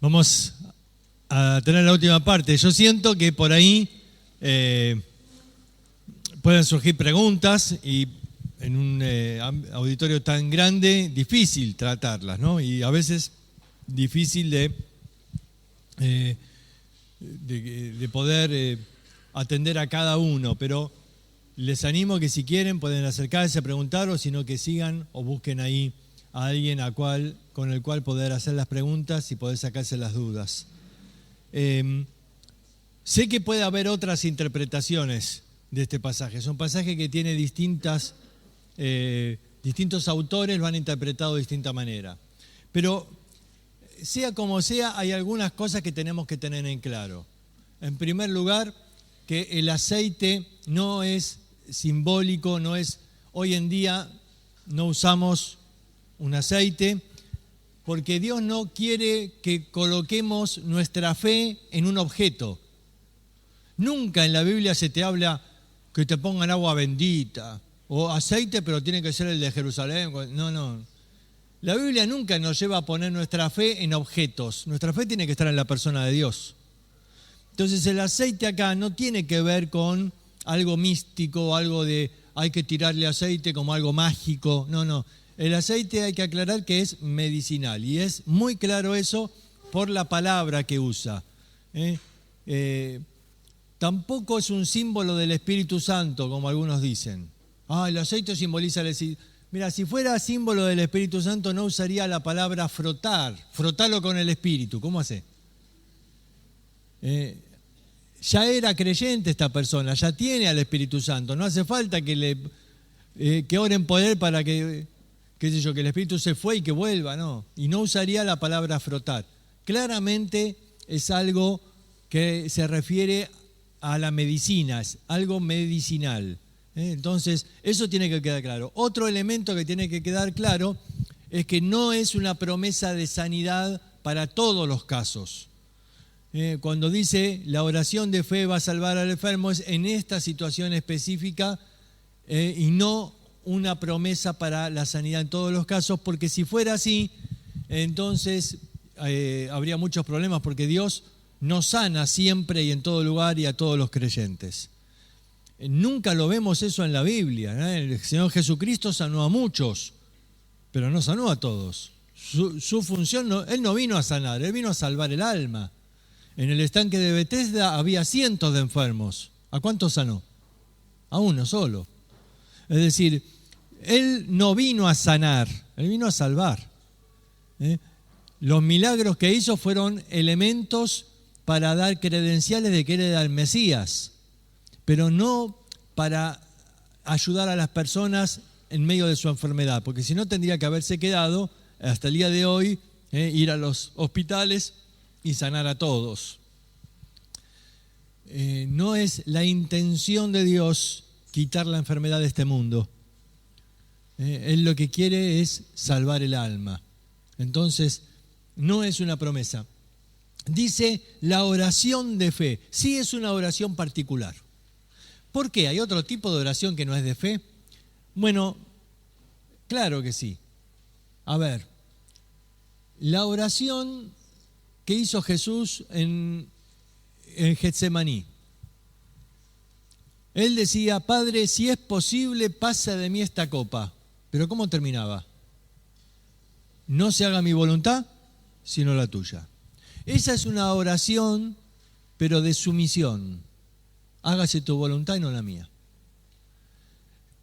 Vamos a tener la última parte. Yo siento que por ahí pueden surgir preguntas y en un auditorio tan grande, difícil tratarlas, ¿no? Y a veces difícil de poder atender a cada uno, pero les animo que si quieren pueden acercarse a preguntar o sino que sigan o busquen ahí a alguien con el cual poder hacer las preguntas y poder sacarse las dudas. Sé que puede haber otras interpretaciones de este pasaje. Es un pasaje que tiene distintos autores lo han interpretado de distinta manera. Pero sea como sea, hay algunas cosas que tenemos que tener en claro. En primer lugar, que el aceite no es simbólico, no es, hoy en día no usamos un aceite, porque Dios no quiere que coloquemos nuestra fe en un objeto. Nunca en la Biblia se te habla que te pongan agua bendita, o aceite, pero tiene que ser el de Jerusalén. No. La Biblia nunca nos lleva a poner nuestra fe en objetos. Nuestra fe tiene que estar en la persona de Dios. Entonces el aceite acá no tiene que ver con algo místico, algo de hay que tirarle aceite como algo mágico. No. El aceite hay que aclarar que es medicinal y es muy claro eso por la palabra que usa. Tampoco es un símbolo del Espíritu Santo, como algunos dicen. El aceite simboliza el Espíritu. Mira, si fuera símbolo del Espíritu Santo no usaría la palabra frotar, frotarlo con el Espíritu. ¿Cómo hace? Ya era creyente esta persona, ya tiene al Espíritu Santo. No hace falta que oren por él para que el Espíritu se fue y que vuelva, no. Y no usaría la palabra frotar. Claramente es algo que se refiere a la medicina, es algo medicinal. Entonces, eso tiene que quedar claro. Otro elemento que tiene que quedar claro es que no es una promesa de sanidad para todos los casos. Cuando dice la oración de fe va a salvar al enfermo, es en esta situación específica y no una promesa para la sanidad en todos los casos, porque si fuera así, entonces habría muchos problemas, porque Dios no sana siempre y en todo lugar y a todos los creyentes. Nunca lo vemos eso en la Biblia. El Señor Jesucristo sanó a muchos, pero no sanó a todos. Su función, Él no vino a sanar, Él vino a salvar el alma. En el estanque de Betesda había cientos de enfermos. ¿A cuántos sanó? A uno solo. Es decir, Él no vino a sanar, Él vino a salvar. Los milagros que hizo fueron elementos para dar credenciales de que Él era el Mesías, pero no para ayudar a las personas en medio de su enfermedad, porque si no tendría que haberse quedado hasta el día de hoy, ir a los hospitales y sanar a todos. No es la intención de Dios quitar la enfermedad de este mundo. Él lo que quiere es salvar el alma. Entonces, no es una promesa. Dice la oración de fe. Sí es una oración particular. ¿Por qué? ¿Hay otro tipo de oración que no es de fe? Bueno, claro que sí. A ver, la oración que hizo Jesús en Getsemaní. Él decía, Padre, si es posible, pasa de mí esta copa. Pero ¿cómo terminaba? No se haga mi voluntad, sino la tuya. Esa es una oración, pero de sumisión. Hágase tu voluntad y no la mía.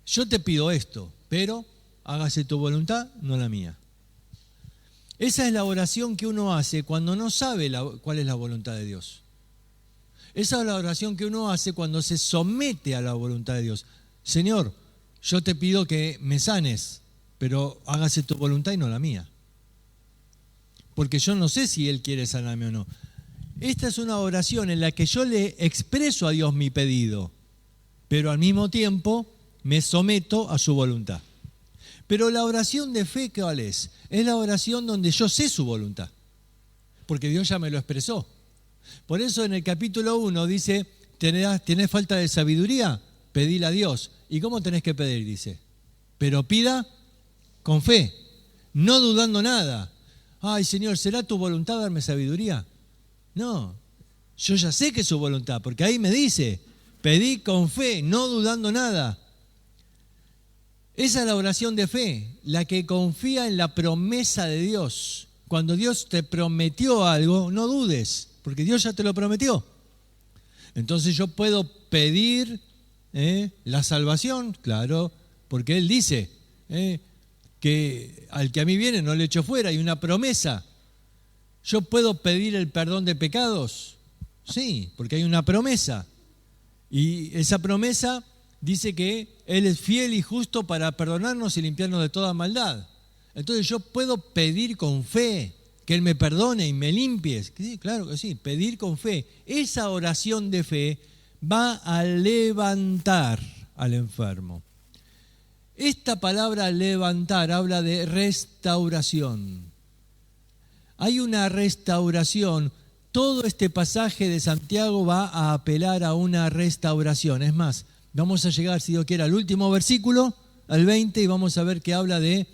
Yo te pido esto, pero hágase tu voluntad, no la mía. Esa es la oración que uno hace cuando no sabe cuál es la voluntad de Dios. Esa es la oración que uno hace cuando se somete a la voluntad de Dios. Señor, yo te pido que me sanes, pero hágase tu voluntad y no la mía. Porque yo no sé si Él quiere sanarme o no. Esta es una oración en la que yo le expreso a Dios mi pedido, pero al mismo tiempo me someto a su voluntad. Pero la oración de fe, ¿cuál es? Es la oración donde yo sé su voluntad, porque Dios ya me lo expresó. Por eso en el capítulo 1 dice, ¿tenés falta de sabiduría? Pedíla a Dios. ¿Y cómo tenés que pedir? Dice, pero pida con fe, no dudando nada. ay Señor, ¿será tu voluntad darme sabiduría? No, yo ya sé que es su voluntad, porque ahí me dice, pedí con fe, no dudando nada. Esa es la oración de fe, la que confía en la promesa de Dios. Cuando Dios te prometió algo, no dudes, porque Dios ya te lo prometió. Entonces yo puedo pedir la salvación, claro, porque Él dice que al que a mí viene no le echo fuera, hay una promesa. ¿Yo puedo pedir el perdón de pecados? Sí, porque hay una promesa. Y esa promesa dice que Él es fiel y justo para perdonarnos y limpiarnos de toda maldad. Entonces yo puedo pedir con fe que Él me perdone y me limpie. Sí, claro que sí, pedir con fe. Esa oración de fe va a levantar al enfermo. Esta palabra levantar habla de restauración. Hay una restauración. Todo este pasaje de Santiago va a apelar a una restauración. Es más, vamos a llegar, si Dios quiere, al último versículo, al 20, y vamos a ver que habla de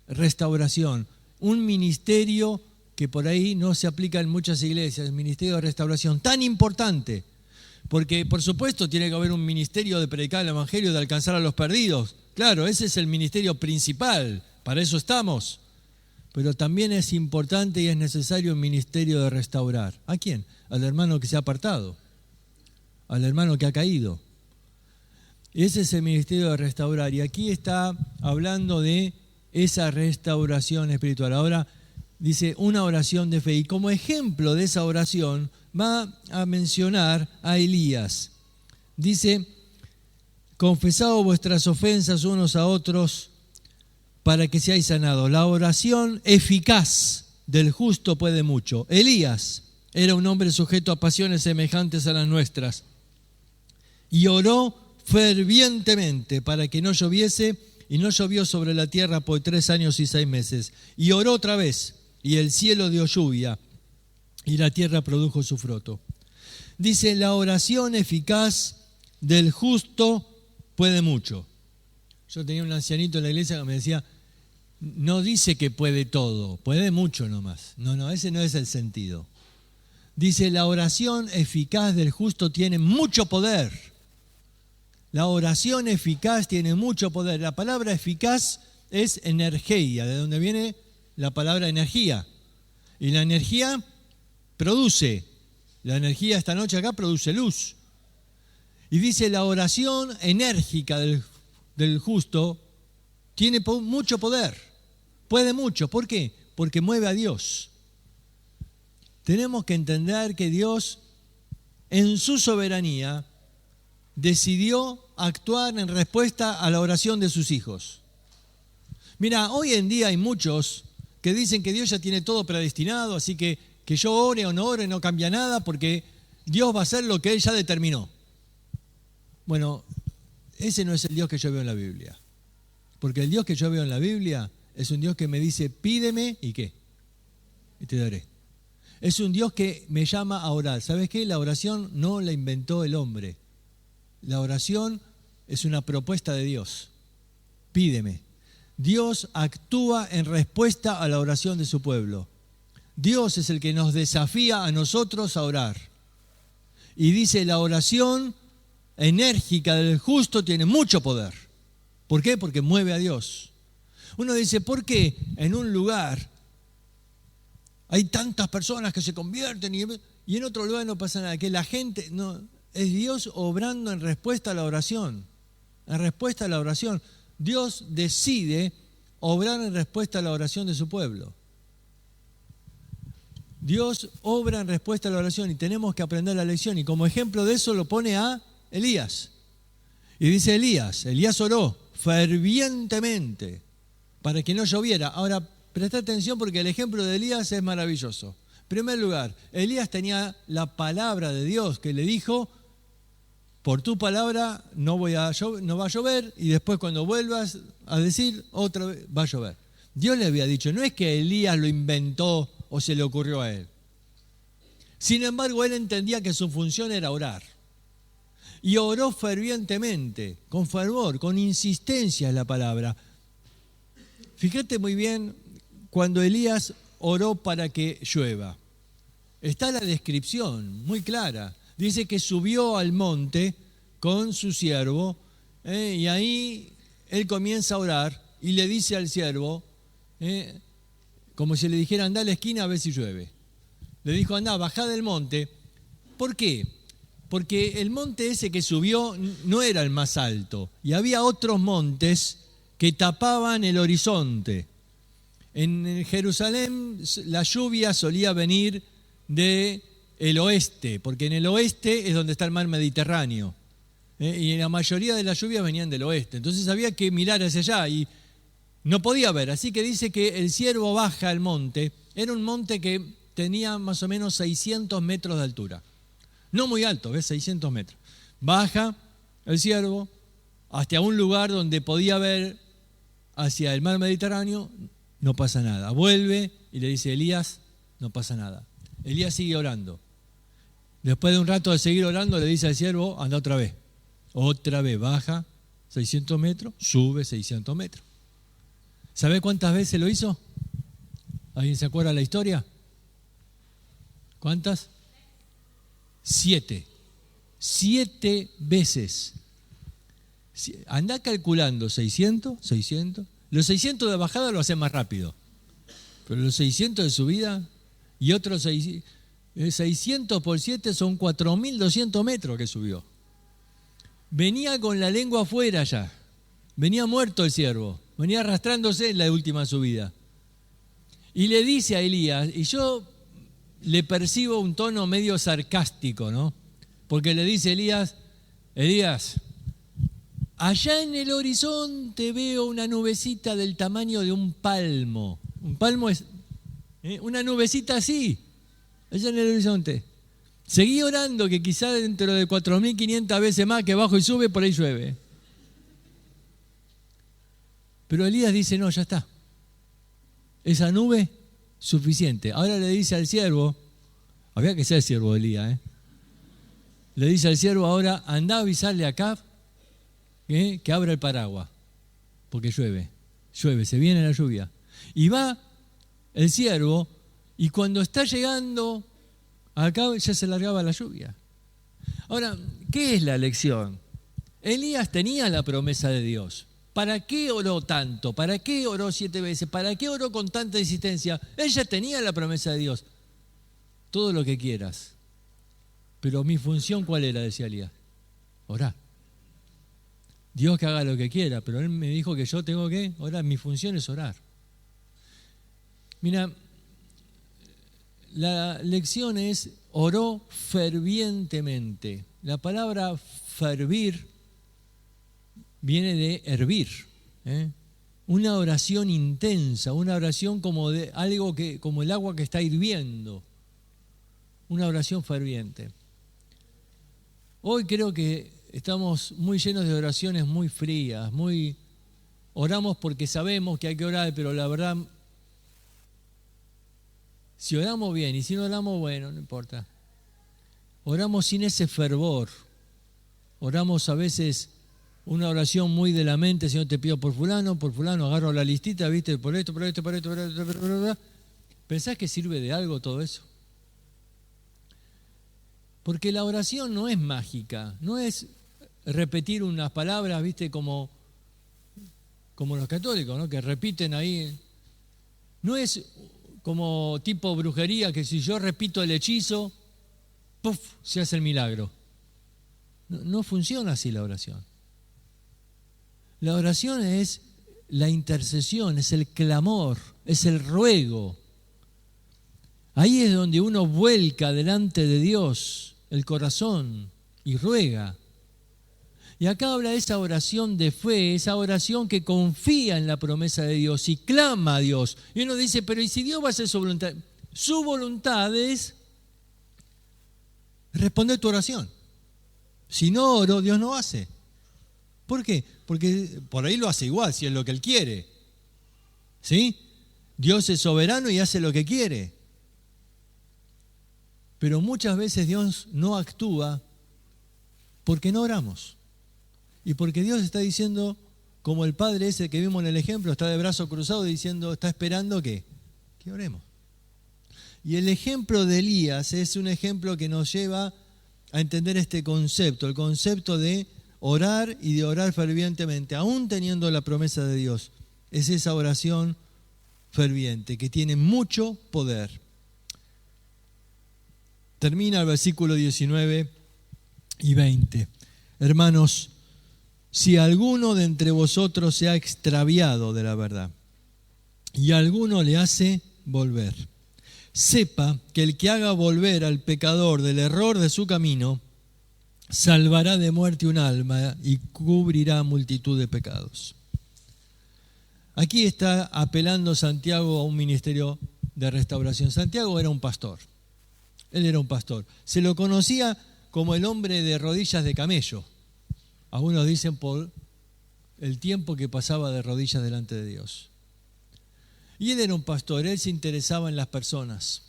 restauración. Un ministerio que por ahí no se aplica en muchas iglesias, el ministerio de restauración, tan importante. Porque, por supuesto, tiene que haber un ministerio de predicar el evangelio, de alcanzar a los perdidos. Claro, ese es el ministerio principal, para eso estamos. Pero también es importante y es necesario un ministerio de restaurar. ¿A quién? Al hermano que se ha apartado, al hermano que ha caído. Ese es el ministerio de restaurar. Y aquí está hablando de esa restauración espiritual. Ahora dice una oración de fe. Y como ejemplo de esa oración va a mencionar a Elías. Dice, confesad vuestras ofensas unos a otros para que seáis sanados. La oración eficaz del justo puede mucho. Elías era un hombre sujeto a pasiones semejantes a las nuestras y oró fervientemente para que no lloviese, y no llovió sobre la tierra por 3 años y 6 meses. Y oró otra vez, y el cielo dio lluvia, y la tierra produjo su fruto. Dice, la oración eficaz del justo puede mucho. Yo tenía un ancianito en la iglesia que me decía, no dice que puede todo, puede mucho nomás. No, ese no es el sentido. Dice, la oración eficaz del justo tiene mucho poder. La oración eficaz tiene mucho poder. La palabra eficaz es energía, de donde viene la palabra energía. Y la energía produce. La energía esta noche acá produce luz. Y dice, la oración enérgica del justo tiene mucho poder. Puede mucho. ¿Por qué? Porque mueve a Dios. Tenemos que entender que Dios, en su soberanía, decidió actuar en respuesta a la oración de sus hijos. Mira, hoy en día hay muchos que dicen que Dios ya tiene todo predestinado, así que yo ore o no ore no cambia nada porque Dios va a hacer lo que Él ya determinó. Bueno, ese no es el Dios que yo veo en la Biblia. Porque el Dios que yo veo en la Biblia es un Dios que me dice, pídeme y ¿qué? Y te daré. Es un Dios que me llama a orar. ¿Sabes qué? La oración no la inventó el hombre. La oración es una propuesta de Dios. Pídeme. Dios actúa en respuesta a la oración de su pueblo. Dios es el que nos desafía a nosotros a orar. Y dice, la oración enérgica del justo tiene mucho poder. ¿Por qué? Porque mueve a Dios. Uno dice, ¿por qué en un lugar hay tantas personas que se convierten y en otro lugar no pasa nada? Que la gente, no, es Dios obrando en respuesta a la oración. En respuesta a la oración. Dios decide obrar en respuesta a la oración de su pueblo. Dios obra en respuesta a la oración y tenemos que aprender la lección. Y como ejemplo de eso lo pone a Elías. Y dice Elías oró fervientemente para que no lloviera. Ahora, presta atención porque el ejemplo de Elías es maravilloso. En primer lugar, Elías tenía la palabra de Dios que le dijo, por tu palabra no va a llover, y después cuando vuelvas a decir, otra vez va a llover. Dios le había dicho, no es que Elías lo inventó o se le ocurrió a él. Sin embargo, él entendía que su función era orar. Y oró fervientemente, con fervor, con insistencia en la palabra. Fíjate muy bien, cuando Elías oró para que llueva. Está la descripción muy clara. Dice que subió al monte con su siervo, y ahí él comienza a orar y le dice al siervo, como si le dijera, anda a la esquina a ver si llueve. Le dijo, anda, bajá del monte. ¿Por qué? Porque el monte ese que subió no era el más alto, y había otros montes que tapaban el horizonte. En Jerusalén la lluvia solía venir del oeste, porque en el oeste es donde está el mar Mediterráneo, y la mayoría de las lluvias venían del oeste. Entonces había que mirar hacia allá y no podía ver. Así que dice que el siervo baja al monte. Era un monte que tenía más o menos 600 metros de altura. No muy alto, ¿ves? 600 metros. Baja el siervo hasta un lugar donde podía ver hacia el mar Mediterráneo, no pasa nada. Vuelve y le dice, Elías, no pasa nada. Elías sigue orando. Después de un rato de seguir orando, le dice al siervo, anda otra vez. Otra vez, baja 600 metros, sube 600 metros. ¿Sabe cuántas veces lo hizo? ¿Alguien se acuerda de la historia? ¿Cuántas? 7. 7 veces. Andá calculando 600. Los 600 de bajada lo hace más rápido. Pero los 600 de subida y otros 600 por 7 son 4.200 metros que subió. Venía con la lengua afuera ya. Venía muerto el siervo. Venía arrastrándose en la última subida. Y le dice a Elías, y yo le percibo un tono medio sarcástico, ¿no? Porque le dice Elías, allá en el horizonte veo una nubecita del tamaño de un palmo. Un palmo es una nubecita así, allá en el horizonte. Seguí orando que quizá dentro de 4.500 veces más que bajo y sube, por ahí llueve. Pero Elías dice, no, ya está. Esa nube, suficiente. Ahora le dice al siervo, había que ser siervo de Elías, le dice al siervo ahora, andá a avisarle a Acab que abra el paraguas, porque llueve, se viene la lluvia. Y va el siervo, y cuando está llegando a Acab ya se largaba la lluvia. Ahora, ¿qué es la lección? Elías tenía la promesa de Dios. ¿Para qué oró tanto? ¿Para qué oró 7 veces? ¿Para qué oró con tanta insistencia? Él ya tenía la promesa de Dios. Todo lo que quieras. Pero mi función, ¿cuál era? Decía Elías. Orar. Dios que haga lo que quiera, pero Él me dijo que yo tengo que orar. Mi función es orar. Mira, la lección es, oró fervientemente. La palabra fervir viene de hervir, una oración intensa, una oración como de algo que, como el agua que está hirviendo, una oración ferviente. Hoy creo que estamos muy llenos de oraciones muy frías, oramos porque sabemos que hay que orar, pero la verdad, si oramos bien y si no oramos, bueno, no importa. Oramos sin ese fervor, oramos a veces una oración muy de la mente, Señor, te pido por fulano, agarro la listita, ¿viste? Por esto. ¿Pensás que sirve de algo todo eso? Porque la oración no es mágica, no es repetir unas palabras, ¿viste? Como los católicos, ¿no? Que repiten ahí. No es como tipo brujería, que si yo repito el hechizo, ¡puf!, se hace el milagro. No funciona así la oración. La oración es la intercesión, es el clamor, es el ruego. Ahí es donde uno vuelca delante de Dios el corazón y ruega. Y acá habla de esa oración de fe, esa oración que confía en la promesa de Dios y clama a Dios. Y uno dice, pero ¿y si Dios va a hacer su voluntad? Su voluntad es responder tu oración. Si no oro, Dios no hace. ¿Por qué? Porque por ahí lo hace igual, si es lo que Él quiere. ¿Sí? Dios es soberano y hace lo que quiere. Pero muchas veces Dios no actúa porque no oramos. Y porque Dios está diciendo, como el padre ese que vimos en el ejemplo, está de brazo cruzado diciendo, está esperando que oremos. Y el ejemplo de Elías es un ejemplo que nos lleva a entender este concepto, el concepto de orar y de orar fervientemente, aún teniendo la promesa de Dios. Es esa oración ferviente que tiene mucho poder. Termina el versículo 19 y 20. Hermanos, si alguno de entre vosotros se ha extraviado de la verdad y alguno le hace volver, sepa que el que haga volver al pecador del error de su camino, salvará de muerte un alma y cubrirá multitud de pecados. Aquí está apelando Santiago a un ministerio de restauración. Santiago era un pastor. Él era un pastor. Se lo conocía como el hombre de rodillas de camello. Algunos dicen por el tiempo que pasaba de rodillas delante de Dios. Y él era un pastor, él se interesaba en las personas.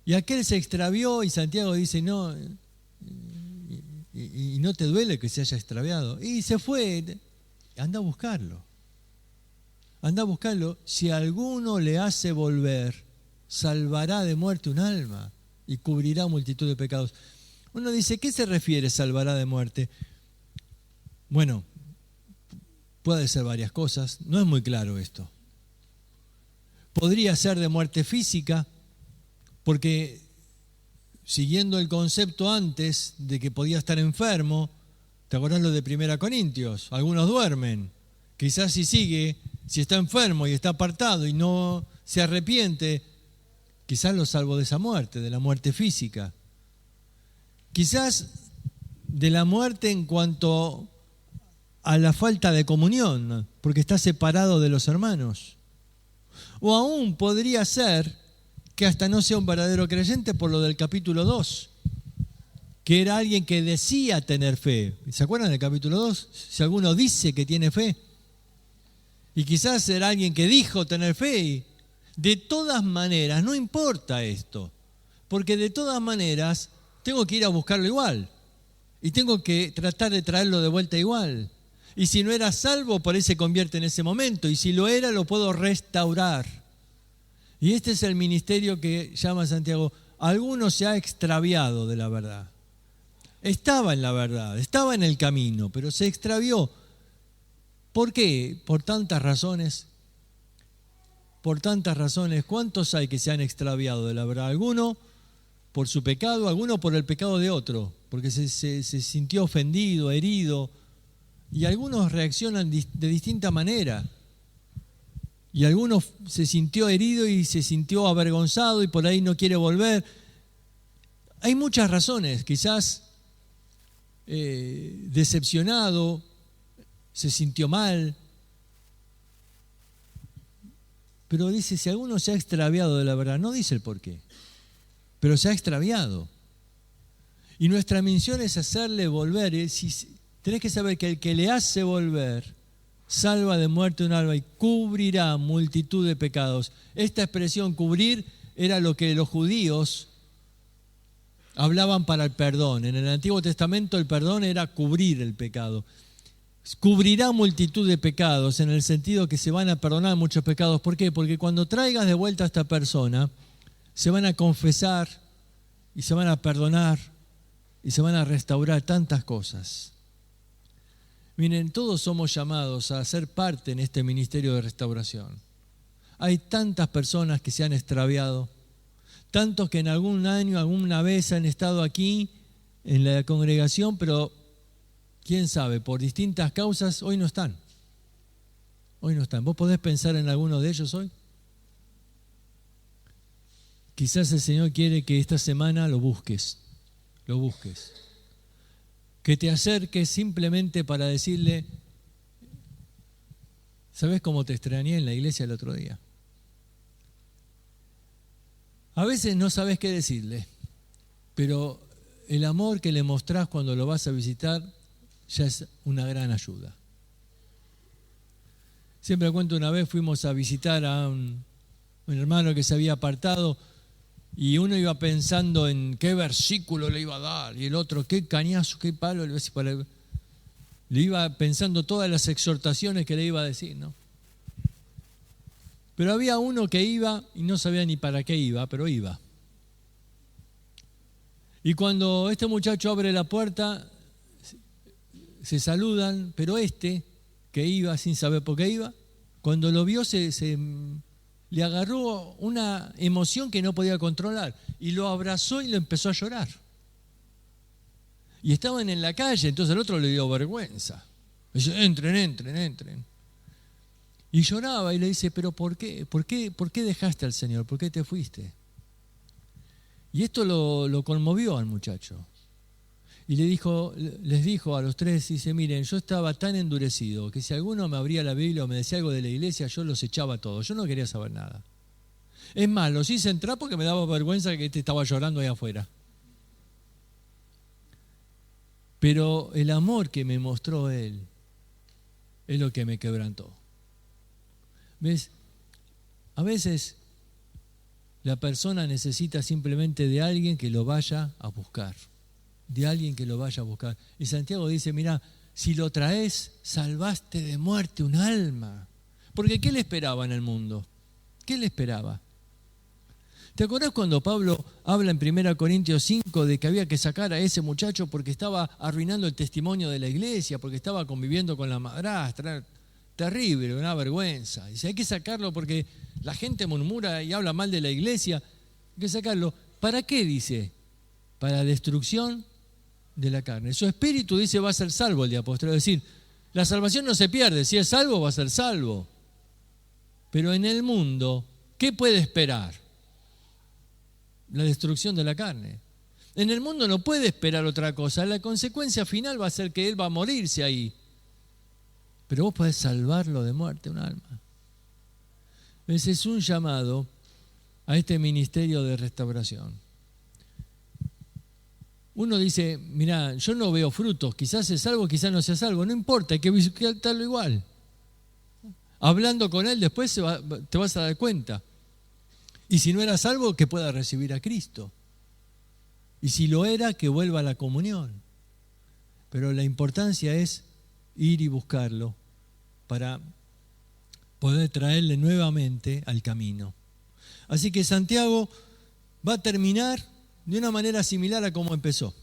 Y aquel se extravió y Santiago dice, no, y no te duele que se haya extraviado. Y se fue, anda a buscarlo. Anda a buscarlo. Si alguno le hace volver, salvará de muerte un alma y cubrirá multitud de pecados. Uno dice, ¿qué se refiere salvará de muerte? Bueno, puede ser varias cosas. No es muy claro esto. Podría ser de muerte física, porque siguiendo el concepto antes de que podía estar enfermo, ¿te acordás lo de 1 Corintios? Algunos duermen. Quizás si está enfermo y está apartado y no se arrepiente, quizás lo salvo de esa muerte, de la muerte física. Quizás de la muerte en cuanto a la falta de comunión, porque está separado de los hermanos. O aún podría ser que hasta no sea un verdadero creyente por lo del capítulo 2, que era alguien que decía tener fe. ¿Se acuerdan del capítulo 2? Si alguno dice que tiene fe. Y quizás era alguien que dijo tener fe. Y de todas maneras, no importa esto, porque de todas maneras tengo que ir a buscarlo igual. Y tengo que tratar de traerlo de vuelta igual. Y si no era salvo, por ahí se convierte en ese momento. Y si lo era, lo puedo restaurar. Y este es el ministerio que llama Santiago. Alguno se ha extraviado de la verdad. Estaba en la verdad, estaba en el camino, pero se extravió. ¿Por qué? Por tantas razones. Por tantas razones. ¿Cuántos hay que se han extraviado de la verdad? Alguno por su pecado, alguno por el pecado de otro, porque se sintió ofendido, herido. Y algunos reaccionan de distinta manera. Y algunos se sintió herido y se sintió avergonzado y por ahí no quiere volver. Hay muchas razones, quizás decepcionado, se sintió mal. Pero dice, si alguno se ha extraviado de la verdad, no dice el por qué, pero se ha extraviado. Y nuestra misión es hacerle volver. Tenés que saber que el que le hace volver salva de muerte un alma y cubrirá multitud de pecados. Esta expresión cubrir era lo que los judíos hablaban para el perdón. En el Antiguo Testamento el perdón era cubrir el pecado. Cubrirá multitud de pecados en el sentido que se van a perdonar muchos pecados. ¿Por qué? Porque cuando traigas de vuelta a esta persona, se van a confesar y se van a perdonar y se van a restaurar tantas cosas. Miren, todos somos llamados a ser parte en este ministerio de restauración. Hay tantas personas que se han extraviado, tantos que en algún año, alguna vez han estado aquí en la congregación, pero quién sabe, por distintas causas, hoy no están. Hoy no están. ¿Vos podés pensar en alguno de ellos hoy? Quizás el Señor quiere que esta semana lo busques. Que te acerques simplemente para decirle, ¿sabés cómo te extrañé en la iglesia el otro día? A veces no sabés qué decirle, pero el amor que le mostrás cuando lo vas a visitar ya es una gran ayuda. Siempre cuento, una vez fuimos a visitar a un hermano que se había apartado y uno iba pensando en qué versículo le iba a dar y el otro qué cañazo, qué palo le iba pensando todas las exhortaciones que le iba a decir, ¿no? Pero había uno que iba y no sabía ni para qué iba, pero iba. Y cuando este muchacho abre la puerta, se saludan, pero este, que iba sin saber por qué iba, cuando lo vio le agarró una emoción que no podía controlar y lo abrazó y lo empezó a llorar. Y estaban en la calle, entonces el otro le dio vergüenza. Dice, entren. Y lloraba y le dice, pero ¿por qué? ¿Por qué dejaste al Señor? ¿Por qué te fuiste? Y esto lo conmovió al muchacho. Y les dijo a los tres, dice, miren, yo estaba tan endurecido que si alguno me abría la Biblia o me decía algo de la iglesia, yo los echaba a todos. Yo no quería saber nada. Es más, los hice entrar porque me daba vergüenza que este estaba llorando ahí afuera. Pero el amor que me mostró él es lo que me quebrantó. ¿Ves? A veces la persona necesita simplemente de alguien que lo vaya a buscar. De alguien que lo vaya a buscar. Y Santiago dice, mirá, si lo traes, salvaste de muerte un alma. Porque ¿qué le esperaba en el mundo? ¿Qué le esperaba? ¿Te acordás cuando Pablo habla en 1 Corintios 5 de que había que sacar a ese muchacho porque estaba arruinando el testimonio de la iglesia, porque estaba conviviendo con la madrastra? Terrible, una vergüenza. Dice, hay que sacarlo porque la gente murmura y habla mal de la iglesia. Hay que sacarlo. ¿Para qué? Dice, para la destrucción de la carne. Su espíritu, dice, va a ser salvo el día postrero. Es decir, la salvación no se pierde. Si es salvo, va a ser salvo. Pero en el mundo, ¿qué puede esperar? La destrucción de la carne. En el mundo no puede esperar otra cosa. La consecuencia final va a ser que él va a morirse ahí. Pero vos podés salvarlo de muerte, un alma. Ese es un llamado a este ministerio de restauración. Uno dice, mirá, yo no veo frutos, quizás es salvo, quizás no sea salvo, no importa, hay que visitarlo igual. Hablando con él después te vas a dar cuenta. Y si no era salvo, que pueda recibir a Cristo. Y si lo era, que vuelva a la comunión. Pero la importancia es ir y buscarlo para poder traerle nuevamente al camino. Así que Santiago va a terminar de una manera similar a como empezó.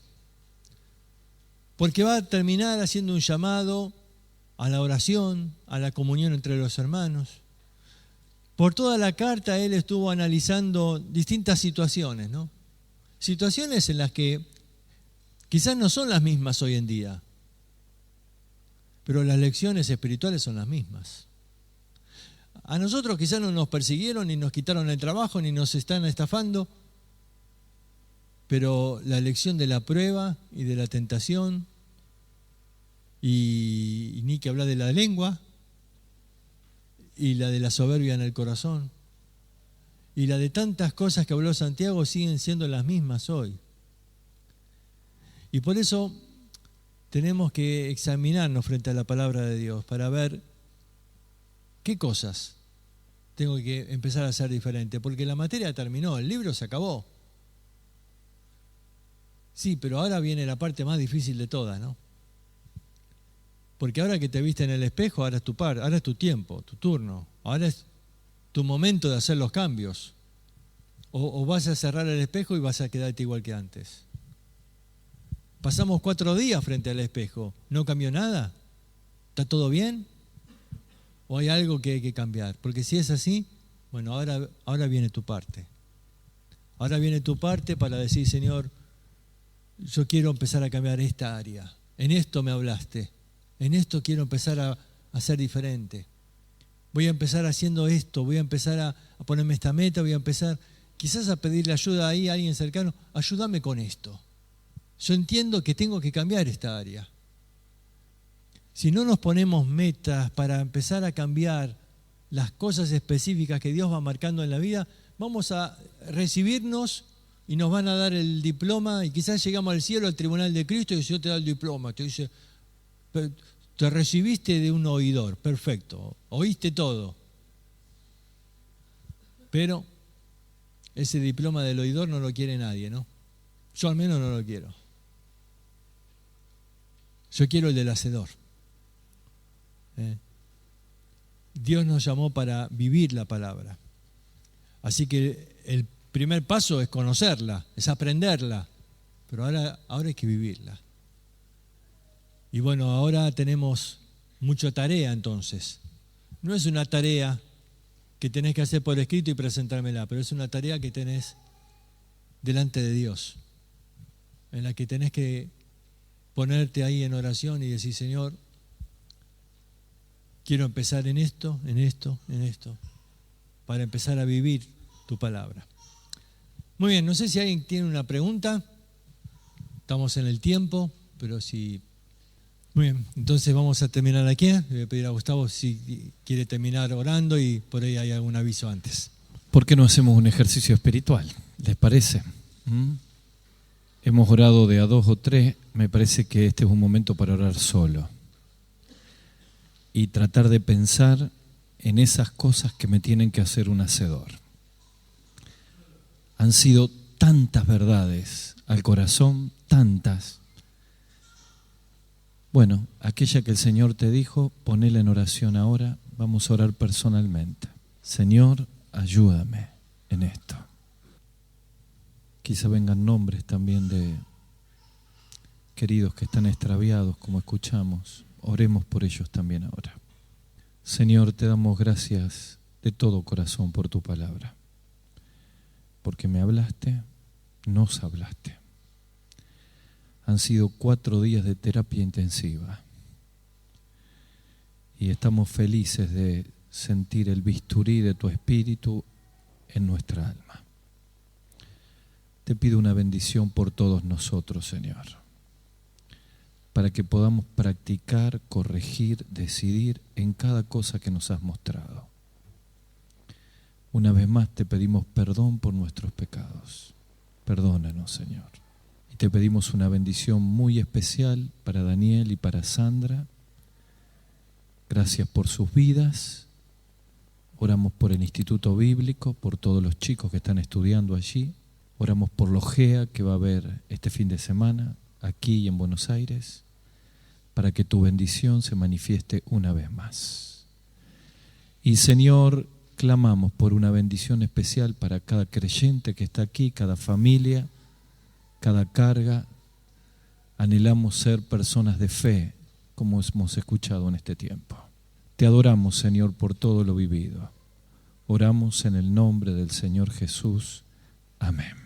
Porque va a terminar haciendo un llamado a la oración, a la comunión entre los hermanos. Por toda la carta él estuvo analizando distintas situaciones, ¿no? Situaciones en las que quizás no son las mismas hoy en día, pero las lecciones espirituales son las mismas. A nosotros quizás no nos persiguieron, ni nos quitaron el trabajo, ni nos están estafando, pero la lección de la prueba y de la tentación, y ni que hablar de la lengua, y la de la soberbia en el corazón, y la de tantas cosas que habló Santiago siguen siendo las mismas hoy. Y por eso tenemos que examinarnos frente a la palabra de Dios para ver qué cosas tengo que empezar a hacer diferente, porque la materia terminó, el libro se acabó. Sí, pero ahora viene la parte más difícil de todas, ¿no? Porque ahora que te viste en el espejo, ahora es tu par, ahora es tu tiempo, tu turno, ahora es tu momento de hacer los cambios. O vas a cerrar el espejo y vas a quedarte igual que antes. Pasamos 4 días frente al espejo, ¿no cambió nada? ¿Está todo bien? ¿O hay algo que hay que cambiar? Porque si es así, bueno, ahora viene tu parte. Ahora viene tu parte para decir, Señor, yo quiero empezar a cambiar esta área. En esto me hablaste. En esto quiero empezar a ser diferente. Voy a empezar haciendo esto, voy a empezar a ponerme esta meta, voy a empezar quizás a pedirle ayuda ahí a alguien cercano. Ayúdame con esto. Yo entiendo que tengo que cambiar esta área. Si no nos ponemos metas para empezar a cambiar las cosas específicas que Dios va marcando en la vida, vamos a recibirnos y nos van a dar el diploma y quizás llegamos al cielo, al tribunal de Cristo y el Señor te da el diploma. Te dice, te recibiste de un oidor, perfecto, oíste todo. Pero ese diploma del oidor no lo quiere nadie, ¿no? Yo al menos no lo quiero. Yo quiero el del hacedor. Dios nos llamó para vivir la palabra. Así que el primer paso es conocerla, es aprenderla, pero ahora hay que vivirla. Y bueno, ahora tenemos mucha tarea entonces. No es una tarea que tenés que hacer por escrito y presentármela, pero es una tarea que tenés delante de Dios, en la que tenés que ponerte ahí en oración y decir, Señor, quiero empezar en esto, para empezar a vivir tu palabra. Muy bien, no sé si alguien tiene una pregunta. Estamos en el tiempo, pero si... Muy bien, entonces vamos a terminar aquí. Le voy a pedir a Gustavo si quiere terminar orando y por ahí hay algún aviso antes. ¿Por qué no hacemos un ejercicio espiritual? ¿Les parece? Hemos orado de a 2 o 3. Me parece que este es un momento para orar solo y tratar de pensar en esas cosas que me tienen que hacer un hacedor. Han sido tantas verdades al corazón, tantas. Bueno, aquella que el Señor te dijo, ponela en oración ahora. Vamos a orar personalmente. Señor, ayúdame en esto. Quizá vengan nombres también de queridos que están extraviados, como escuchamos. Oremos por ellos también ahora. Señor, te damos gracias de todo corazón por tu palabra, porque me hablaste, nos hablaste. Han sido 4 días de terapia intensiva y estamos felices de sentir el bisturí de tu espíritu en nuestra alma. Te pido una bendición por todos nosotros, Señor, para que podamos practicar, corregir, decidir en cada cosa que nos has mostrado. Una vez más te pedimos perdón por nuestros pecados. Perdónanos, Señor. Y te pedimos una bendición muy especial para Daniel y para Sandra. Gracias por sus vidas. Oramos por el Instituto Bíblico, por todos los chicos que están estudiando allí. Oramos por la OGEA que va a haber este fin de semana aquí y en Buenos Aires, para que tu bendición se manifieste una vez más. Y Señor, clamamos por una bendición especial para cada creyente que está aquí, cada familia, cada carga. Anhelamos ser personas de fe, como hemos escuchado en este tiempo. Te adoramos, Señor, por todo lo vivido. Oramos en el nombre del Señor Jesús. Amén.